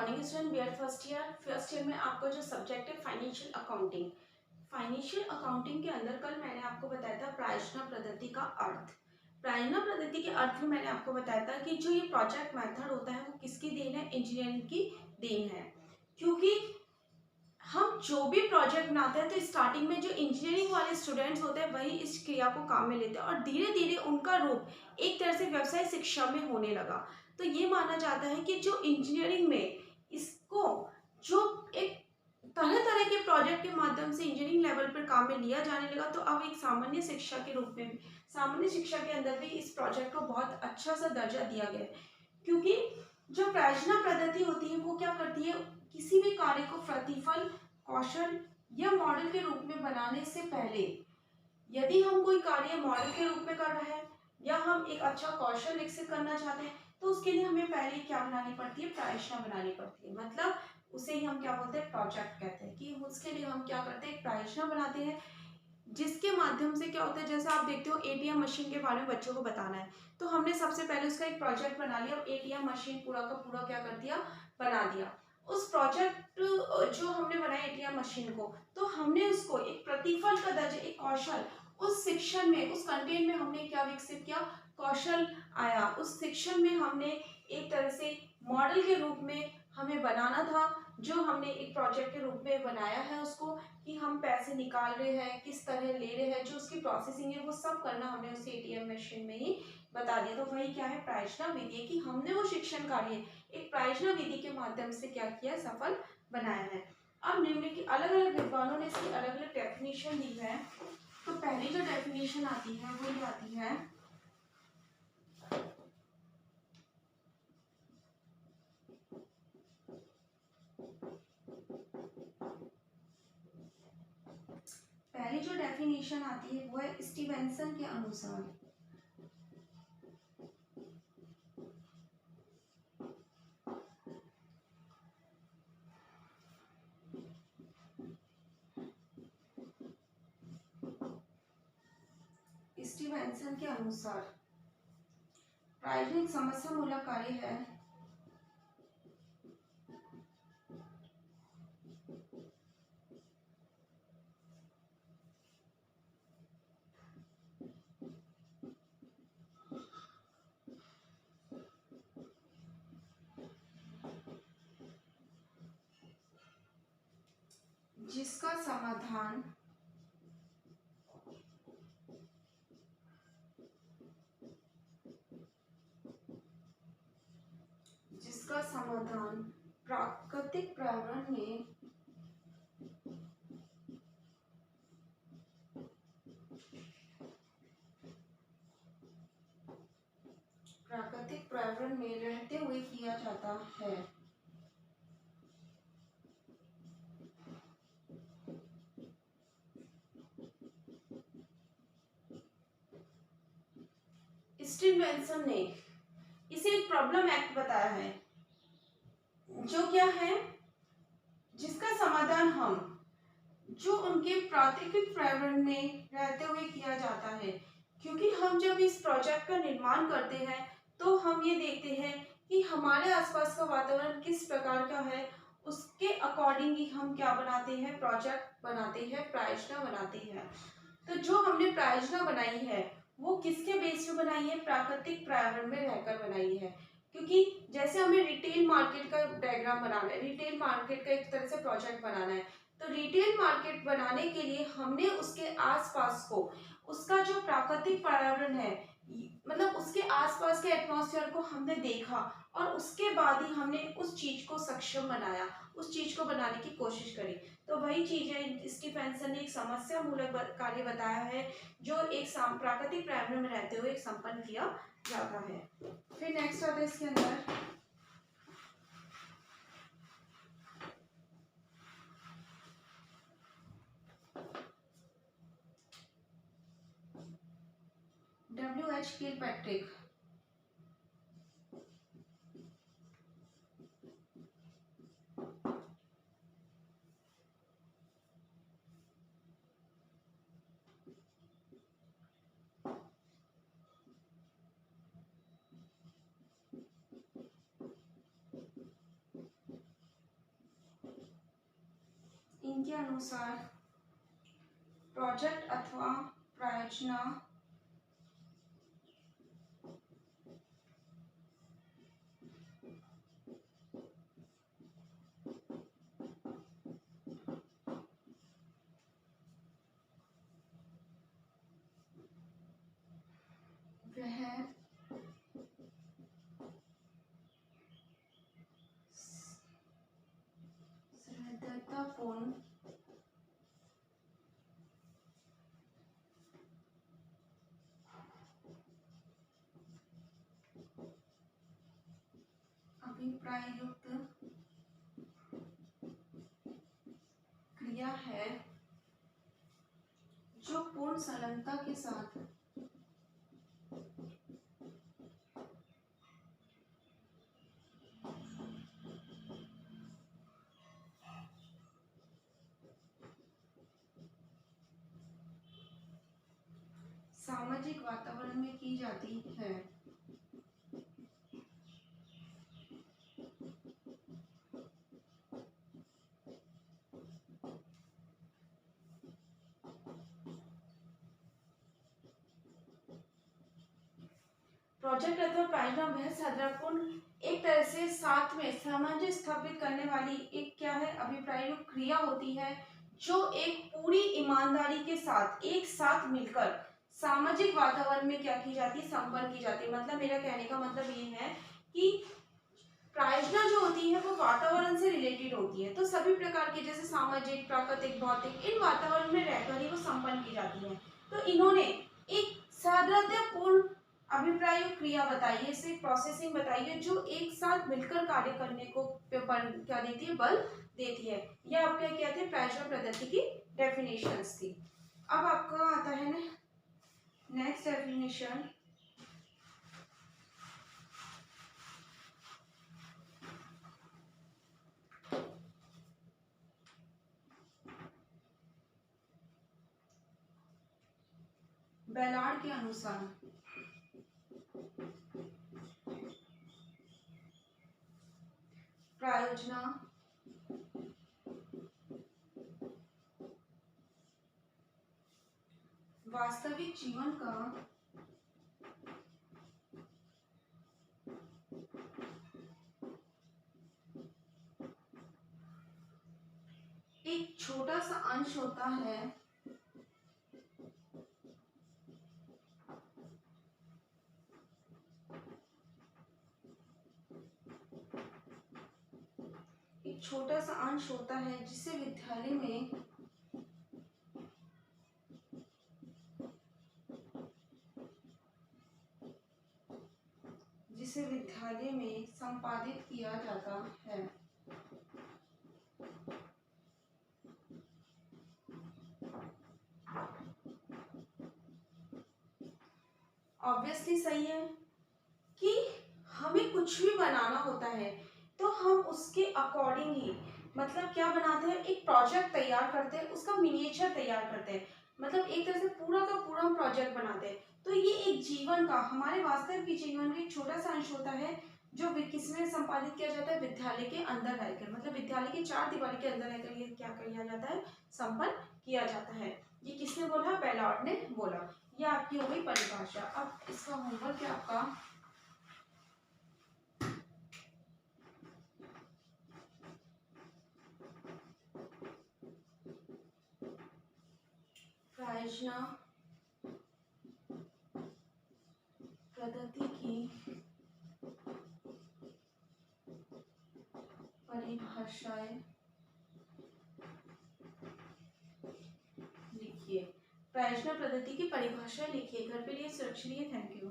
Morning student, B Ed first year में आपका जो सब्जेक्ट है फाइनेंशियल अकाउंटिंग के अंदर कल मैंने आपको बताया था प्रायोजना पद्धति का अर्थ। प्रायोजना पद्धति के अर्थ में मैंने आपको बताया था कि जो ये प्रोजेक्ट मेथड होता है वो किसकी देन है, इंजीनियरिंग की देन है। क्योंकि हम जो भी प्रोजेक्ट बनाते हैं तो स्टार्टिंग में जो इंजीनियरिंग वाले स्टूडेंट्स होते हैं वही इस क्रिया को काम में लेते हैं और धीरे धीरे उनका रूप एक तरह से व्यवसाय शिक्षा में होने लगा। तो ये माना जाता है कि जो इंजीनियरिंग में इसको जो एक तरह तरह के प्रोजेक्ट के माध्यम से इंजीनियरिंग लेवल पर काम में लिया जाने लगा, तो अब एक सामान्य शिक्षा के रूप में सामान्य शिक्षा के अंदर भी इस प्रोजेक्ट को बहुत अच्छा सा दर्जा दिया गया है। क्योंकि जो प्रायोजना पद्धति होती है वो क्या करती है, किसी भी कार्य को प्रतिफल, कौशल या मॉडल के रूप में बनाने से पहले, यदि हम कोई कार्य मॉडल के रूप में कर रहे हैं या हम एक अच्छा कौशल विकसित करना चाहते हैं तो उसके लिए हमें पहले क्या बनानी पड़ती है, प्रायोजना बनानी पड़ती है। मतलब उसे ही हम क्या बोलते हैं, प्रोजेक्ट कहते हैं। कि उसके लिए हम क्या करते हैं, प्रायोजना बनाते हैं, जिसके माध्यम से क्या होता है, जैसे आप देखते हो एटीएम मशीन के बारे में बच्चों को बताना है तो हमने सबसे पहले उसका एक प्रोजेक्ट बना लिया और एटीएम मशीन पूरा का पूरा क्या कर दिया, बना दिया। उस प्रोजेक्ट जो हमने बनाया एटीएम मशीन को, तो हमने उसको एक प्रतिफल का दर्जा, एक कौशल, उस शिक्षण में, उस कंटेंट में हमने क्या विकसित किया, कौशल आया। उस शिक्षण में हमने एक तरह से मॉडल के रूप में हमें बनाना था, जो हमने एक प्रोजेक्ट के रूप में बनाया है उसको, कि हम पैसे निकाल रहे हैं, किस तरह ले रहे हैं, जो उसकी प्रोसेसिंग है वो सब करना हमने उस एटीएम मशीन में ही बता दिया। तो वही क्या है, प्रायोजना विधि, कि हमने वो शिक्षण कार्य एक प्रायोजना विधि के माध्यम से क्या किया, सफल बनाया है। अब निम्नलिखित अलग अलग विद्वानों ने इसकी अलग अलग डेफिनेशन दी है। तो पहली जो डेफिनेशन आती है वो ये आती है, पहली जो डेफिनेशन आती है वो है स्टीवेंसन के अनुसार। स्टीवेंसन के अनुसार प्रायोगिक समस्या मूलक कार्य है जिसका समाधान प्राकृतिक पर्यावरण में रहते हुए किया जाता है। स्टीवेंसन ने इसे एक प्रॉब्लम एक्ट बताया है, जो क्या है, जिसका समाधान हम जो उनके प्राकृतिक पर्यावरण में रहते हुए किया जाता है। क्योंकि हम जब इस प्रोजेक्ट का निर्माण करते हैं तो हम ये देखते हैं कि हमारे आसपास का वातावरण किस प्रकार का है, उसके अकॉर्डिंग ही हम क्या बनाते हैं, प्रोजेक्ट बनाते हैं, प्रायोजना बनाते हैं। तो जो हमने प्रायोजना बनाई है वो किसके बेस पे बनाई है, प्राकृतिक पर्यावरण में रहकर बनाई है। क्योंकि जैसे हमें रिटेल मार्केट का डायग्राम बनाना है, रिटेल मार्केट का एक तरह से प्रोजेक्ट बनाना है, तो रिटेल मार्केट बनाने के लिए हमने उसके आसपास को, उसका जो प्राकृतिक पर्यावरण है, मतलब उसके आसपास के एटमॉस्फेयर को हमने देखा और उसके बाद ही हमने उस चीज को सक्षम बनाया, उस चीज को बनाने की कोशिश करी। तो वही चीज है, स्टीफेंसन ने एक समस्या मूलक कार्य बताया है जो एक प्राकृतिक पर्यावरण में रहते हुए एक संपन्न किया जाता है। फिर नेक्स्ट आता है इसके अंदर W.H. किलपैट्रिक। इनके अनुसार प्रोजेक्ट अथवा प्रायोजना वह सहृदयतापूर्ण अभिप्राय युक्त क्रिया है जो पूर्ण संलग्नता के साथ सामाजिक वातावरण में की जाती है। प्रोजेक्ट अथवा प्रायोजना वह साधनापूर्ण एक तरह से साथ में सामंजस्य स्थापित करने वाली एक क्या है अभिप्राय क्रिया होती है जो एक पूरी ईमानदारी के साथ एक साथ मिलकर सामाजिक वातावरण में क्या की जाती है संपन्न की जाती है। मतलब मेरा कहने का मतलब ये है कि प्रायोजना जो होती है वो वातावरण से रिलेटेड होती है, तो सभी प्रकार के जैसे सामाजिक प्राकृतिक भौतिक इन वातावरण में रहकर ही वो संपन्न की जाती है। तो इन्होंने एक साधनापूर्ण अभिप्राय क्रिया बताई है, इसे प्रोसेसिंग बताई है जो एक साथ मिलकर कार्य करने को क्या देती है बल देती है। यह आपके क्या थे प्रायोजना पद्धति की डेफिनेशंस थी। अब आपका आता है ना नेक्स्ट डेफिनेशन बैलार्ड के अनुसार प्रायोजना वास्तविक जीवन का एक छोटा सा अंश होता है छोटा सा अंश होता है जिसे विद्यालय में संपादित किया जाता है। ऑब्वियसली सही है कि हमें कुछ भी बनाना होता है तो हम उसके अकॉर्डिंग ही मतलब क्या बनाते हैं एक प्रोजेक्ट तैयार करते हैं, उसका मिनिएचर तैयार करते हैं, मतलब एक तरह से पूरा का पूरा हम प्रोजेक्ट बनाते हैं। तो ये एक जीवन का हमारे वास्तविक जीवन में एक छोटा सा अंश होता है जो किसमें संपादित किया जाता है विद्यालय के अंदर रहकर, मतलब विद्यालय के चार दीवारी के अंदर रहकर ये क्या किया जाता है संपन्न किया जाता है। ये किसने बोला बैलार्ड ने बोला। ये आपकी हो गई परिभाषा। अब इसका होमवर्क है आपका प्रायोजना पद्धति की परिभाषाएं लिखिए। प्रायोजना पद्धति की परिभाषाएं लिखिए। घर पे लिए सुरक्षित रहिए। Thank you.